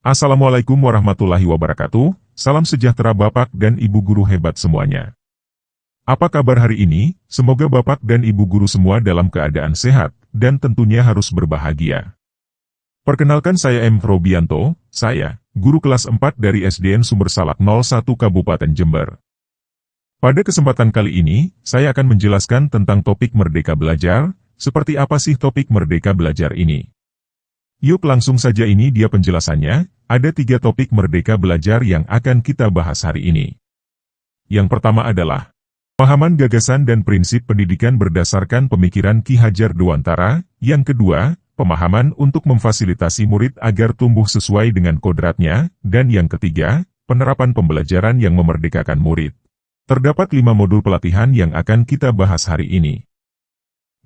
Assalamualaikum warahmatullahi wabarakatuh, salam sejahtera Bapak dan Ibu guru hebat semuanya. Apa kabar hari ini? Semoga Bapak dan Ibu guru semua dalam keadaan sehat, dan tentunya harus berbahagia. Perkenalkan saya M. Robianto, saya, guru kelas 4 dari SDN Sumber Salak 01 Kabupaten Jember. Pada kesempatan kali ini, saya akan menjelaskan tentang topik Merdeka Belajar. Seperti apa sih topik Merdeka Belajar ini? Yuk langsung saja, ini dia penjelasannya. Ada 3 topik Merdeka Belajar yang akan kita bahas hari ini. Yang pertama adalah pemahaman gagasan dan prinsip pendidikan berdasarkan pemikiran Ki Hajar Dewantara. Yang kedua, pemahaman untuk memfasilitasi murid agar tumbuh sesuai dengan kodratnya. Dan yang ketiga, penerapan pembelajaran yang memerdekakan murid. Terdapat 5 modul pelatihan yang akan kita bahas hari ini.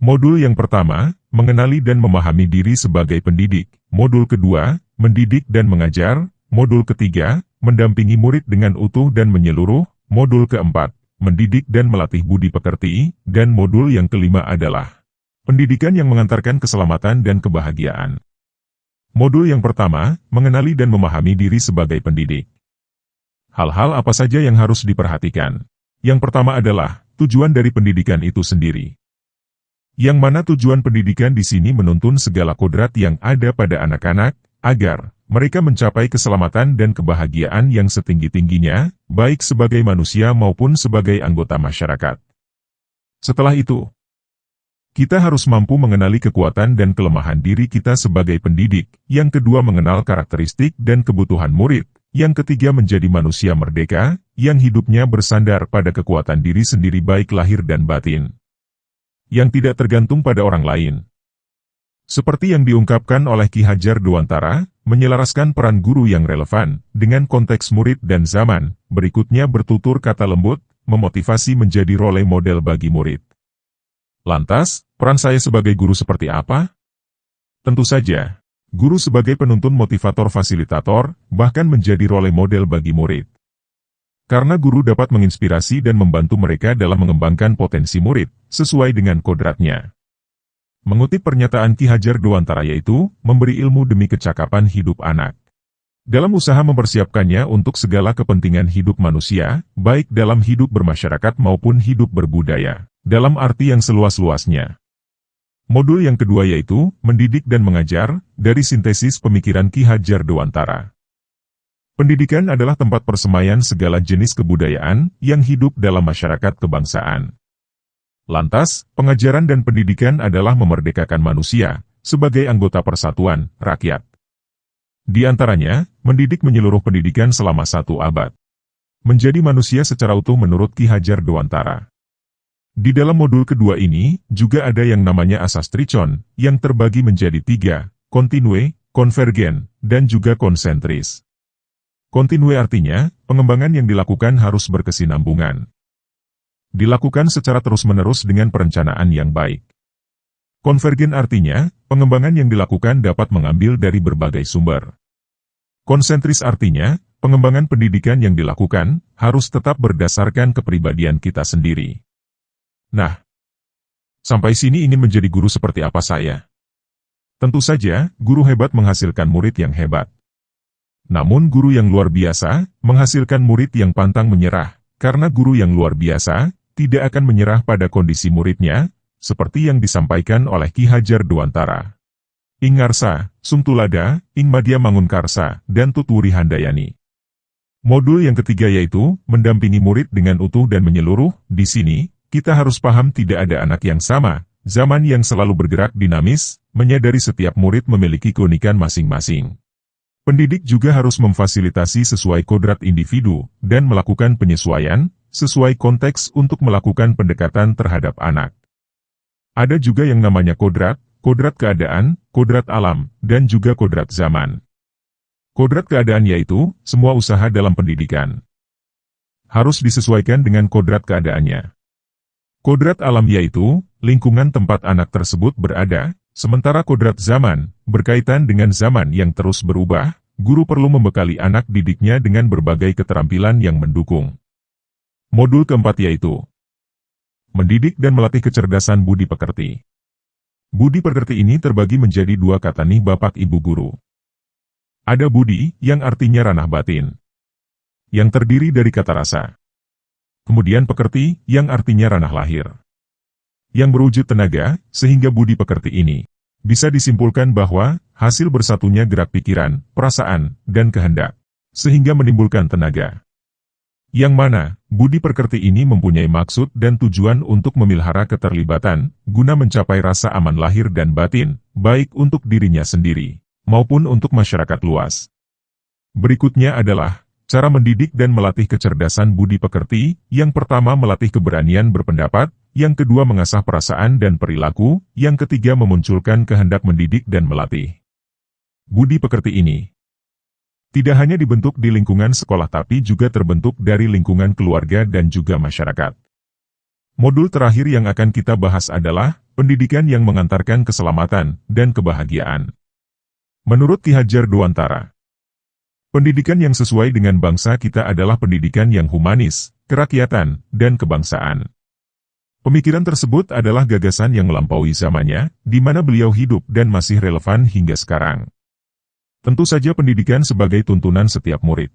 Modul yang pertama, mengenali dan memahami diri sebagai pendidik. Modul kedua, mendidik dan mengajar. Modul ketiga, mendampingi murid dengan utuh dan menyeluruh. Modul keempat, mendidik dan melatih budi pekerti. Dan modul yang kelima adalah pendidikan yang mengantarkan keselamatan dan kebahagiaan. Modul yang pertama, mengenali dan memahami diri sebagai pendidik. Hal-hal apa saja yang harus diperhatikan? Yang pertama adalah tujuan dari pendidikan itu sendiri. Yang mana tujuan pendidikan di sini menuntun segala kodrat yang ada pada anak-anak, agar mereka mencapai keselamatan dan kebahagiaan yang setinggi-tingginya, baik sebagai manusia maupun sebagai anggota masyarakat. Setelah itu, kita harus mampu mengenali kekuatan dan kelemahan diri kita sebagai pendidik. Yang kedua, mengenal karakteristik dan kebutuhan murid. Yang ketiga, menjadi manusia merdeka, yang hidupnya bersandar pada kekuatan diri sendiri baik lahir dan batin, yang tidak tergantung pada orang lain. Seperti yang diungkapkan oleh Ki Hajar Dewantara, menyelaraskan peran guru yang relevan dengan konteks murid dan zaman, berikutnya bertutur kata lembut, memotivasi menjadi role model bagi murid. Lantas, peran saya sebagai guru seperti apa? Tentu saja, guru sebagai penuntun, motivator, fasilitator, bahkan menjadi role model bagi murid. Karena guru dapat menginspirasi dan membantu mereka dalam mengembangkan potensi murid, sesuai dengan kodratnya. Mengutip pernyataan Ki Hajar Dewantara, yaitu, memberi ilmu demi kecakapan hidup anak. Dalam usaha mempersiapkannya untuk segala kepentingan hidup manusia, baik dalam hidup bermasyarakat maupun hidup berbudaya, dalam arti yang seluas-luasnya. Modul yang kedua yaitu, mendidik dan mengajar, dari sintesis pemikiran Ki Hajar Dewantara. Pendidikan adalah tempat persemaian segala jenis kebudayaan yang hidup dalam masyarakat kebangsaan. Lantas, pengajaran dan pendidikan adalah memerdekakan manusia sebagai anggota persatuan rakyat. Di antaranya, mendidik menyeluruh pendidikan selama 1 abad. Menjadi manusia secara utuh menurut Ki Hajar Dewantara. Di dalam modul kedua ini, juga ada yang namanya asas tricon, yang terbagi menjadi 3, kontinue, konvergen, dan juga konsentris. Kontinue artinya, pengembangan yang dilakukan harus berkesinambungan. Dilakukan secara terus-menerus dengan perencanaan yang baik. Konvergen artinya, pengembangan yang dilakukan dapat mengambil dari berbagai sumber. Konsentris artinya, pengembangan pendidikan yang dilakukan harus tetap berdasarkan kepribadian kita sendiri. Nah, sampai sini ingin menjadi guru seperti apa saya? Tentu saja, guru hebat menghasilkan murid yang hebat. Namun guru yang luar biasa, menghasilkan murid yang pantang menyerah, karena guru yang luar biasa, tidak akan menyerah pada kondisi muridnya, seperti yang disampaikan oleh Ki Hajar Dewantara. Ing ngarsa, sumtulada, ing madya mangunkarsa, dan tutwuri handayani. Modul yang ketiga yaitu, mendampingi murid dengan utuh dan menyeluruh. Di sini, kita harus paham tidak ada anak yang sama, zaman yang selalu bergerak dinamis, menyadari setiap murid memiliki keunikan masing-masing. Pendidik juga harus memfasilitasi sesuai kodrat individu, dan melakukan penyesuaian, sesuai konteks untuk melakukan pendekatan terhadap anak. Ada juga yang namanya kodrat keadaan, kodrat alam, dan juga kodrat zaman. Kodrat keadaan yaitu, semua usaha dalam pendidikan harus disesuaikan dengan kodrat keadaannya. Kodrat alam yaitu, lingkungan tempat anak tersebut berada. Sementara kodrat zaman, berkaitan dengan zaman yang terus berubah, guru perlu membekali anak didiknya dengan berbagai keterampilan yang mendukung. Modul keempat yaitu, mendidik dan melatih kecerdasan budi pekerti. Budi pekerti ini terbagi menjadi 2 kata nih Bapak Ibu Guru. Ada budi, yang artinya ranah batin, yang terdiri dari kata rasa. Kemudian pekerti, yang artinya ranah lahir, yang berwujud tenaga, sehingga budi pekerti ini bisa disimpulkan bahwa hasil bersatunya gerak pikiran, perasaan, dan kehendak, sehingga menimbulkan tenaga. Yang mana, budi pekerti ini mempunyai maksud dan tujuan untuk memelihara keterlibatan, guna mencapai rasa aman lahir dan batin, baik untuk dirinya sendiri, maupun untuk masyarakat luas. Berikutnya adalah cara mendidik dan melatih kecerdasan budi pekerti. Yang pertama melatih keberanian berpendapat, yang kedua mengasah perasaan dan perilaku, yang ketiga memunculkan kehendak mendidik dan melatih. Budi pekerti ini tidak hanya dibentuk di lingkungan sekolah tapi juga terbentuk dari lingkungan keluarga dan juga masyarakat. Modul terakhir yang akan kita bahas adalah pendidikan yang mengantarkan keselamatan dan kebahagiaan. Menurut Ki Hajar Dewantara, pendidikan yang sesuai dengan bangsa kita adalah pendidikan yang humanis, kerakyatan, dan kebangsaan. Pemikiran tersebut adalah gagasan yang melampaui zamannya, di mana beliau hidup dan masih relevan hingga sekarang. Tentu saja pendidikan sebagai tuntunan setiap murid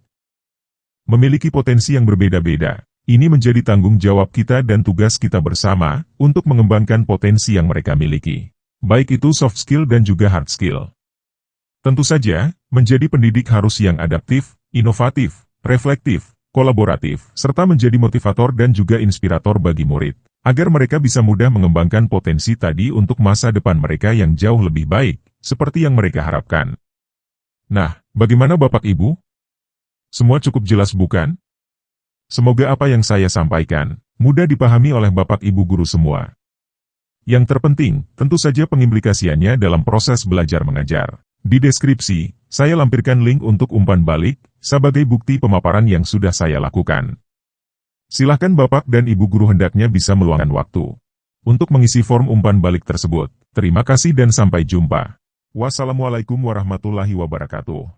memiliki potensi yang berbeda-beda. Ini menjadi tanggung jawab kita dan tugas kita bersama untuk mengembangkan potensi yang mereka miliki, baik itu soft skill dan juga hard skill. Tentu saja, menjadi pendidik harus yang adaptif, inovatif, reflektif, kolaboratif, serta menjadi motivator dan juga inspirator bagi murid, agar mereka bisa mudah mengembangkan potensi tadi untuk masa depan mereka yang jauh lebih baik, seperti yang mereka harapkan. Nah, bagaimana Bapak Ibu? Semua cukup jelas bukan? Semoga apa yang saya sampaikan mudah dipahami oleh Bapak Ibu guru semua. Yang terpenting, tentu saja pengimplikasiannya dalam proses belajar mengajar. Di deskripsi, saya lampirkan link untuk umpan balik, sebagai bukti pemaparan yang sudah saya lakukan. Silahkan Bapak dan Ibu guru hendaknya bisa meluangkan waktu untuk mengisi form umpan balik tersebut. Terima kasih dan sampai jumpa. Wassalamualaikum warahmatullahi wabarakatuh.